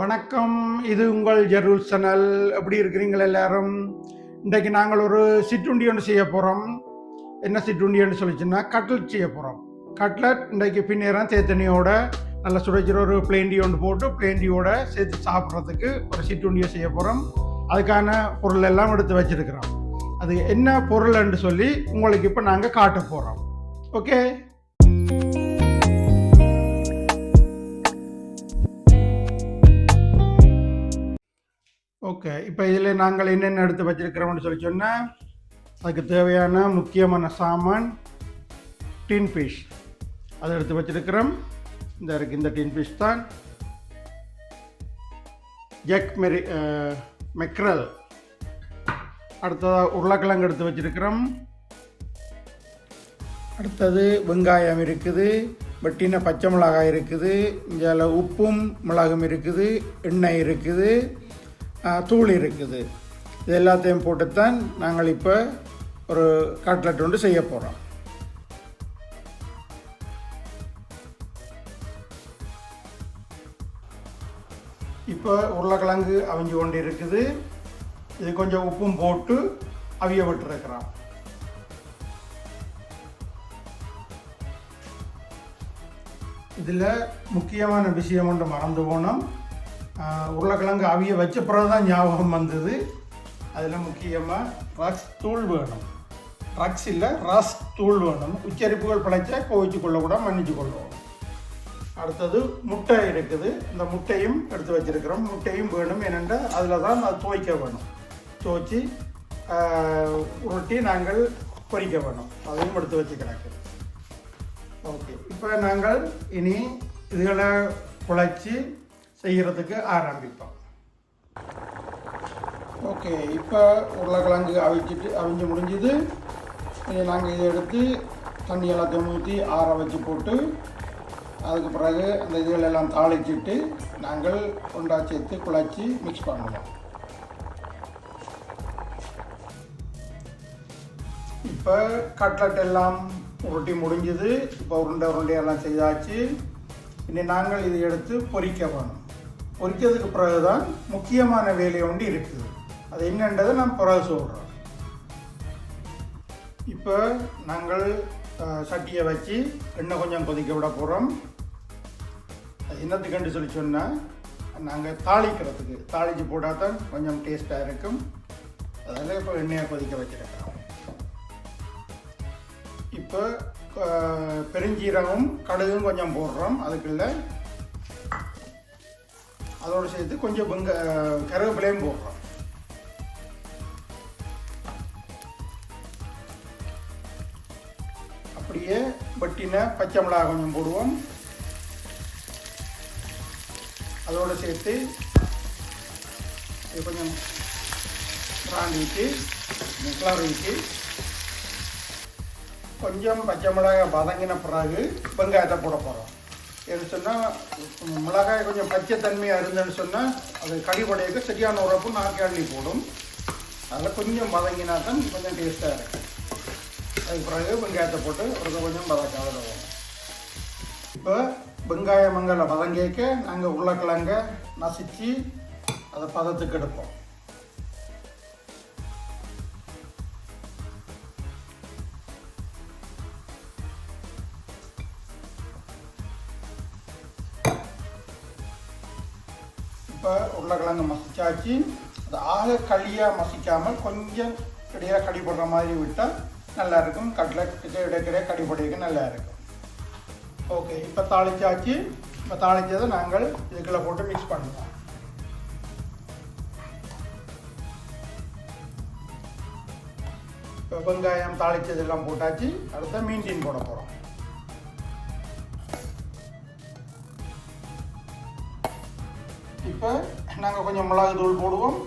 வணக்கம். இது உங்கள் ஜெருல் சேனல். எப்படி இருக்கிறீங்கள் எல்லாரும்? இன்றைக்கு நாங்கள் ஒரு சிற்றுண்டி ஒன்று செய்ய போகிறோம். என்ன சிற்றுண்டின்னு சொல்லிச்சுன்னா கட்லட் செய்ய போகிறோம். கட்லட் இன்றைக்கு பின்னேரம் தேத்தனியோட நல்லா சுடைக்கிற ஒரு பிளேண்டி ஒன்று போட்டு பிளேண்டியோட சேர்த்து சாப்பிட்றதுக்கு ஒரு சிற்றுண்டியை செய்ய போகிறோம். அதுக்கான பொருள் எல்லாம் எடுத்து வச்சிருக்கிறோம். அது என்ன பொருள்ன்னு சொல்லி உங்களுக்கு இப்போ நாங்கள் காட்ட போகிறோம். ஓகே. ஓகே, இப்போ இதில் நாங்கள் என்னென்ன எடுத்து வச்சிருக்கிறோம்னு சொல்லி சொன்னால் அதுக்கு தேவையான முக்கியமான சாமான் டின் ஃபிஷ். அதை எடுத்து வச்சிருக்கிறோம். இந்த இருக்குது, இந்த டின் ஃபிஷ் தான். ஜெக் மெக்ரல். அடுத்ததாக உருளைக்கிழங்கு எடுத்து வச்சிருக்கிறோம். அடுத்தது வெங்காயம் இருக்குது, வெட்டின பச்சை மிளகாய் இருக்குது, இதில் உப்பும் மிளகும் இருக்குது, எண்ணெய் இருக்குது, தூள் இருக்குது. இது எல்லாத்தையும் போட்டுத்தான் நாங்கள் இப்போ ஒரு கட்லட் ஒன்று செய்ய போகிறோம். இப்போ உருளைக்கிழங்கு அவிஞ்சு கொண்டு இருக்குது. இது கொஞ்சம் உப்பும் போட்டு அவிய விட்டுருக்கிறோம். இதில் முக்கியமான விஷயம் ஒன்று மறந்து போனோம். உருளைக்கிழங்கு அவிய வச்ச பிறகு தான் ஞாபகம் வந்தது. அதில் முக்கியமாக ரஸ் தூள் வேணும். ரக்ஸ் இல்லை, ரஸ் தூள் வேணும். உச்சரிப்புகள் படைச்சா கோவிச்சு கொள்ளக்கூட மன்னிச்சு கொள்ளுவோம். அடுத்தது முட்டை இருக்குது. இந்த முட்டையும் எடுத்து வச்சிருக்கிறோம். முட்டையும் வேணும், ஏனென்றால் அதில் தான் அது துவைக்க வேணும். துவைச்சி உருட்டி நாங்கள் பொரிக்க வேணும். அதையும் எடுத்து வச்சு கிடக்கு. ஓகே, இப்போ நாங்கள் இனி இதுகளை குழைச்சி செய்கிறதுக்கு ஆரம்பிப்போம். ஓகே, இப்போ உருளைக்கிழங்கு அவிஞ்சு முடிஞ்சுது. நாங்கள் இதை எடுத்து தண்ணி எல்லாத்தையும் ஊற்றி ஆற வச்சு போட்டு அதுக்கு பிறகு அந்த இதுகளெல்லாம் தாளிச்சிட்டு நாங்கள் ஒன்றா சேர்த்து குழச்சி மிக்ஸ் பண்ணுவோம். இப்போ கட்லட் எல்லாம் உருட்டி முடிஞ்சுது. இப்போ உருண்டையெல்லாம் செய்தாச்சு. இனி நாங்கள் இதை எடுத்து பொரிக்க வேணும். பொரிக்கிறதுக்கு பிறகு தான் முக்கியமான வேலை ஒன்று இருக்குது. அது என்னன்றதை நான் பிறகு சொல்கிறேன். இப்போ நாங்கள் சட்டியை வச்சு எண்ணெய் கொஞ்சம் கொதிக்க விட போகிறோம். அது என்னத்துக்குன்னு சொல்லி சொன்னால் நாங்கள் தாளிக்கிறதுக்கு தாளித்து போட்டால் தான் கொஞ்சம் டேஸ்ட்டாக இருக்கும். அதனால் இப்போ எண்ணெயை கொதிக்க வச்சுருக்கிறோம். இப்போ பெருஞ்சீரகமும் கடுகும் கொஞ்சம் போடுறோம். அதுக்குள்ள அதோடு சேர்த்து கொஞ்சம் கருவேப்பிலையும் போடுறோம். அப்படியே வெட்டின பச்சை மிளகாய் கொஞ்சம் போடுவோம். அதோடு சேர்த்து கொஞ்சம் பிராண்டிட்டு கிளறிட்டு கொஞ்சம் பச்சை மிளகாய் வதங்கின பிறகு வெங்காயத்தை போட போகிறோம். எது சொன்னால் மிளகாய் கொஞ்சம் பச்சைத்தன்மையாக இருந்ததுன்னு சொன்னால் அது கடிபடையக்கு சரியான உரப்பு நாக்கி போடும். அதில் கொஞ்சம் வதங்கினா தான் கொஞ்சம் டேஸ்ட்டாக இருக்கும். அதுக்கு பிறகு வெங்காயத்தை போட்டு ஒரு கொஞ்சம் வதக்குவோம். இப்போ வெங்காயமங்களை வதங்கிக்க நாங்கள் உருளைக்கிழங்க நசிச்சு அதை பதத்துக்கு எடுப்போம். இப்போ உருளைக்கிழங்கு மசிச்சாச்சு. அது ஆக களியாக மசிக்காமல் கொஞ்சம் இடையில கடிபடுற மாதிரி விட்டால் நல்லாயிருக்கும். கட்லட்டுக்கு இடைக்கிற கடிபடைக்கு நல்லா இருக்கும். ஓகே, இப்போ தாளிச்சாச்சு. இப்போ தாளித்ததை நாங்கள் இதுக்குள்ளே போட்டு மிக்ஸ் பண்ணுவோம். இப்போ வெங்காயம் தாளித்ததெல்லாம் போட்டாச்சு. அடுத்த மீன் போட போகிறோம். இப்போ நாங்கள் கொஞ்சம் மிளகு தூள் போடுவோம்.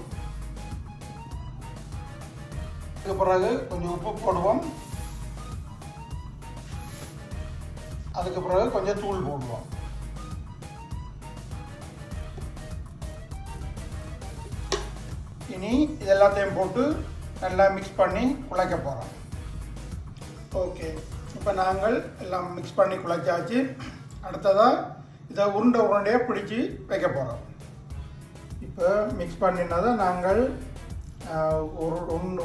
அதுக்கு பிறகு கொஞ்சம் உப்பு போடுவோம். அதுக்கு பிறகு கொஞ்சம் தூள் போடுவோம். இனி இதெல்லாத்தையும் போட்டு நல்லா மிக்ஸ் பண்ணி குழைக்க போகிறோம். ஓகே, இப்போ நாங்கள் எல்லாம் மிக்ஸ் பண்ணி குழைச்சாச்சு. அடுத்ததாக இதை உருண்டையாக பிடிச்சி வைக்க போகிறோம். இப்போ மிக்ஸ் பண்ணினதை நாங்கள்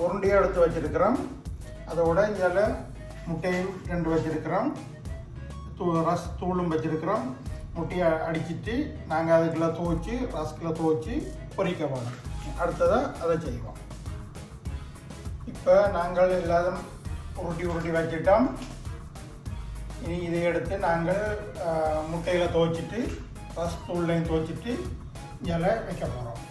உருண்டையாக எடுத்து வச்சுருக்கிறோம். அதோட இதில் முட்டையும் 2 வச்சுருக்கிறோம், ரஸ் தூளும் வச்சுருக்கிறோம். முட்டையை அடிச்சிட்டு நாங்கள் அதுக்குள்ளே துவைச்சி ரஸ்கில் துவைச்சி பொரிக்க போகணும். அடுத்ததாக அதை செய்வோம். இப்போ நாங்கள் எல்லாரும் உருட்டி வச்சுட்டோம். இனி இதை எடுத்து நாங்கள் முட்டையில் துவைச்சிட்டு ரஸ் தூள்லையும் துவைச்சிட்டு இதில் வைக்க போகிறோம்.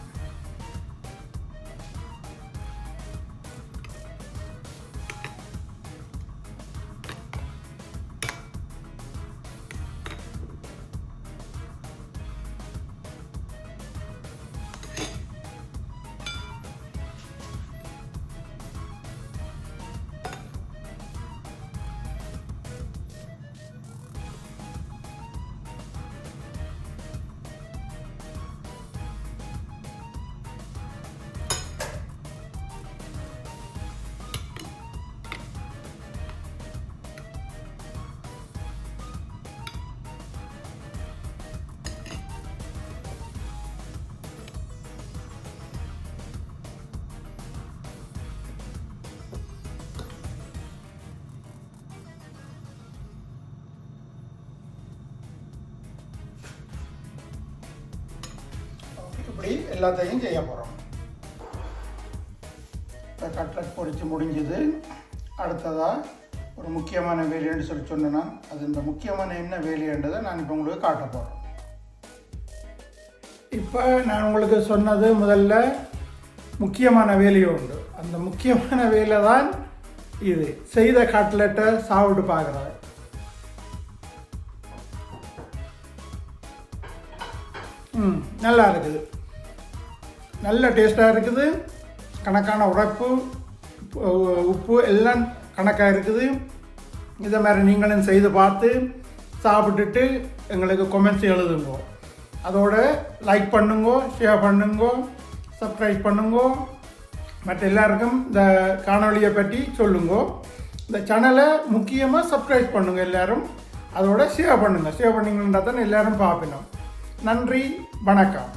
இப்படி எல்லாத்தையும் செய்ய போகிறோம். இப்போ கட்லட் பொரித்து முடிஞ்சது. அடுத்ததாக ஒரு முக்கியமான வேலைன்னு சொன்னேன்னா அது இந்த முக்கியமான என்ன வேலைன்றதை நான் இப்போ உங்களுக்கு காட்ட போகிறேன். இப்போ நான் உங்களுக்கு சொன்னது முதல்ல முக்கியமான வேலையை உண்டு. அந்த முக்கியமான வேலை தான் இது. செய்த கட்லெட்டை சாப்பிட்டு பார்க்குறது. நல்லா இருக்குது, நல்ல டேஸ்ட்டாக இருக்குது. கணக்கான உரைப்பு உப்பு எல்லாம் கணக்காக இருக்குது. இதை மாதிரி நீங்களும் செய்து பார்த்து சாப்பிட்டுட்டு எங்களுக்கு கமெண்ட்ஸ் எழுதுங்க. அதோட லைக் பண்ணுங்க, ஷேர் பண்ணுங்க, சப்ஸ்கிரைப் பண்ணுங்க. மற்ற எல்லாருக்கும் இந்த காணொலியை பற்றி சொல்லுங்க. இந்த சேனலை முக்கியமாக சப்ஸ்கிரைப் பண்ணுங்க எல்லோரும். அதோட ஷேர் பண்ணுங்கள். ஷேர் பண்ணிங்கன்னா தான் எல்லோரும் பார்க்கணும். நன்றி, வணக்கம்.